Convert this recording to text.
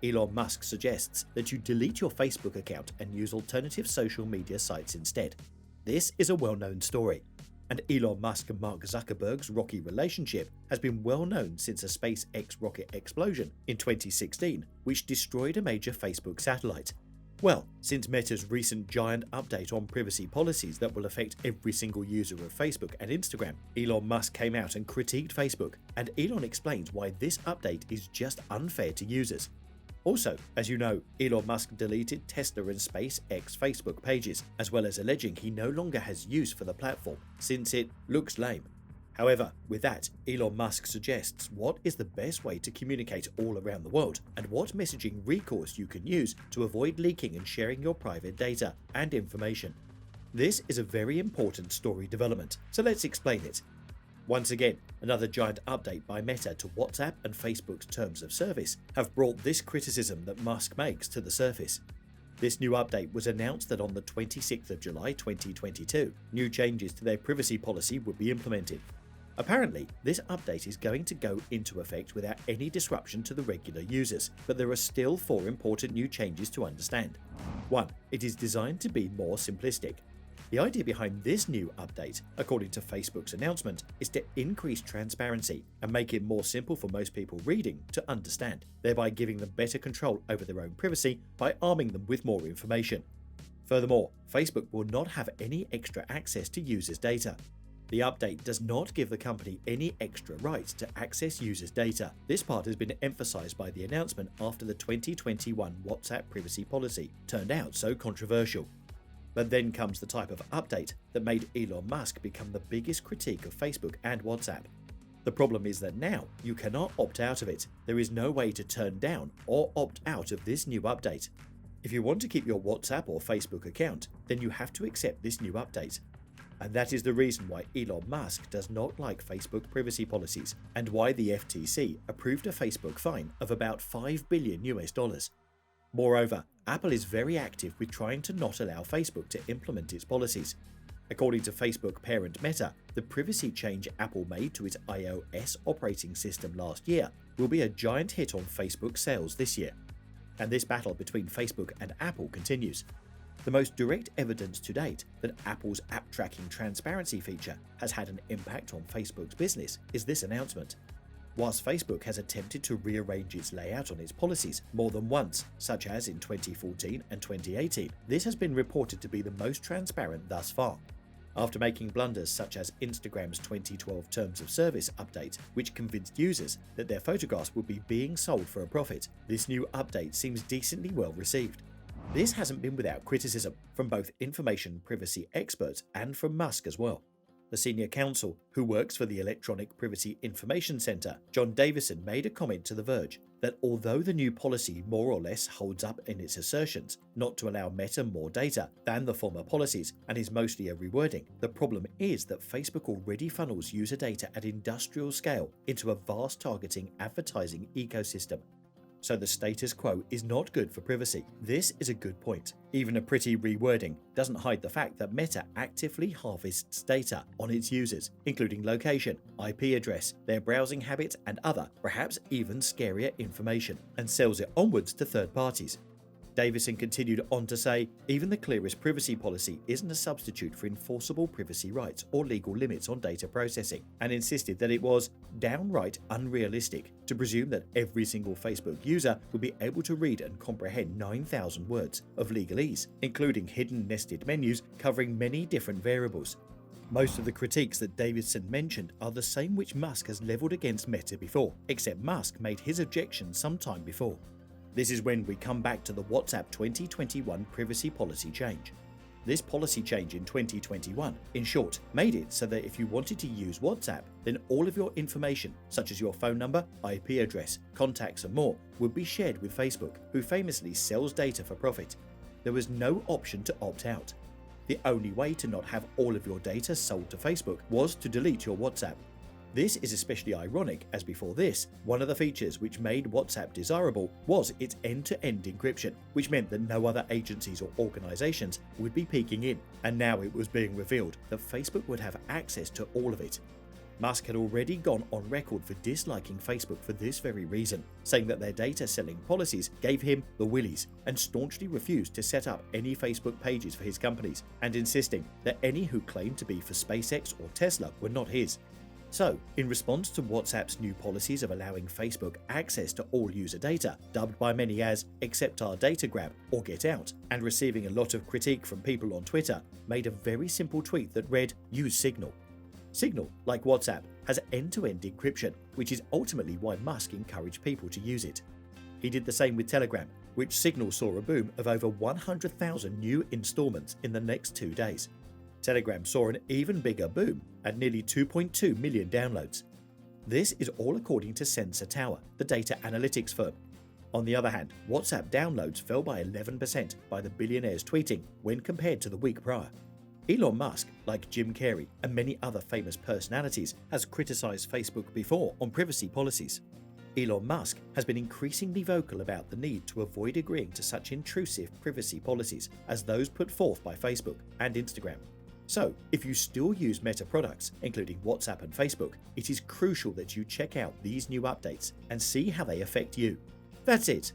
Elon Musk suggests that you delete your Facebook account and use alternative social media sites instead. This is a well-known story, and Elon Musk and Mark Zuckerberg's rocky relationship has been well known since a SpaceX rocket explosion in 2016, which destroyed a major Facebook satellite. Well, since Meta's recent giant update on privacy policies that will affect every single user of Facebook and Instagram, Elon Musk came out and critiqued Facebook, and Elon explains why this update is just unfair to users. Also, as you know, Elon Musk deleted Tesla and SpaceX Facebook pages, as well as alleging he no longer has use for the platform since it looks lame. However, with that, Elon Musk suggests what is the best way to communicate all around the world and what messaging recourse you can use to avoid leaking and sharing your private data and information. This is a very important story development, so let's explain it. Once again, another giant update by Meta to WhatsApp and Facebook's terms of service have brought this criticism that Musk makes to the surface. This new update was announced that on the 26th of July 2022, new changes to their privacy policy would be implemented. Apparently, this update is going to go into effect without any disruption to the regular users, but there are still 4 important new changes to understand. 1. It is designed to be more simplistic. The idea behind this new update, according to Facebook's announcement, is to increase transparency and make it more simple for most people reading to understand, thereby giving them better control over their own privacy by arming them with more information. Furthermore, Facebook will not have any extra access to users' data. The update does not give the company any extra rights to access users' data. This part has been emphasized by the announcement after the 2021 WhatsApp privacy policy turned out so controversial. But then comes the type of update that made Elon Musk become the biggest critique of Facebook and WhatsApp. The problem is that now you cannot opt out of it. There is no way to turn down or opt out of this new update. If you want to keep your WhatsApp or Facebook account, then you have to accept this new update. And that is the reason why Elon Musk does not like Facebook privacy policies and why the FTC approved a Facebook fine of about $5 billion. Moreover, Apple is very active with trying to not allow Facebook to implement its policies. According to Facebook parent Meta, the privacy change Apple made to its iOS operating system last year will be a giant hit on Facebook sales this year. And this battle between Facebook and Apple continues. The most direct evidence to date that Apple's app tracking transparency feature has had an impact on Facebook's business is this announcement. Whilst Facebook has attempted to rearrange its layout on its policies more than once, such as in 2014 and 2018, this has been reported to be the most transparent thus far. After making blunders such as Instagram's 2012 Terms of Service update, which convinced users that their photographs would be being sold for a profit, this new update seems decently well received. This hasn't been without criticism from both information privacy experts and from Musk as well. The senior counsel, who works for the Electronic Privacy Information Center, John Davison, made a comment to The Verge that although the new policy more or less holds up in its assertions not to allow Meta more data than the former policies and is mostly a rewording, the problem is that Facebook already funnels user data at industrial scale into a vast targeting advertising ecosystem. So the status quo is not good for privacy. This is a good point. Even a pretty rewording doesn't hide the fact that Meta actively harvests data on its users, including location, IP address, their browsing habits, and other, perhaps even scarier information, and sells it onwards to third parties. Davison continued on to say, even the clearest privacy policy isn't a substitute for enforceable privacy rights or legal limits on data processing, and insisted that it was downright unrealistic to presume that every single Facebook user would be able to read and comprehend 9,000 words of legalese, including hidden nested menus covering many different variables. Most of the critiques that Davison mentioned are the same which Musk has leveled against Meta before, except Musk made his objections some time before. This is when we come back to the WhatsApp 2021 privacy policy change. This policy change in 2021, in short, made it so that if you wanted to use WhatsApp, then all of your information, such as your phone number, IP address, contacts and more, would be shared with Facebook, who famously sells data for profit. There was no option to opt out. The only way to not have all of your data sold to Facebook was to delete your WhatsApp. This is especially ironic as before this, one of the features which made WhatsApp desirable was its end-to-end encryption, which meant that no other agencies or organizations would be peeking in, and now it was being revealed that Facebook would have access to all of it. Musk had already gone on record for disliking Facebook for this very reason, saying that their data selling policies gave him the willies, and staunchly refused to set up any Facebook pages for his companies, and insisting that any who claimed to be for SpaceX or Tesla were not his. So, in response to WhatsApp's new policies of allowing Facebook access to all user data, dubbed by many as "accept our data grab" or "get out," and receiving a lot of critique from people on Twitter, made a very simple tweet that read, "Use Signal." Signal, like WhatsApp, has end-to-end encryption, which is ultimately why Musk encouraged people to use it. He did the same with Telegram, which Signal saw a boom of over 100,000 new installments in the next 2 days. Telegram saw an even bigger boom at nearly 2.2 million downloads. This is all according to Sensor Tower, the data analytics firm. On the other hand, WhatsApp downloads fell by 11% by the billionaires tweeting when compared to the week prior. Elon Musk, like Jim Carrey and many other famous personalities, has criticized Facebook before on privacy policies. Elon Musk has been increasingly vocal about the need to avoid agreeing to such intrusive privacy policies as those put forth by Facebook and Instagram. So, if you still use Meta products, including WhatsApp and Facebook, it is crucial that you check out these new updates and see how they affect you. That's it.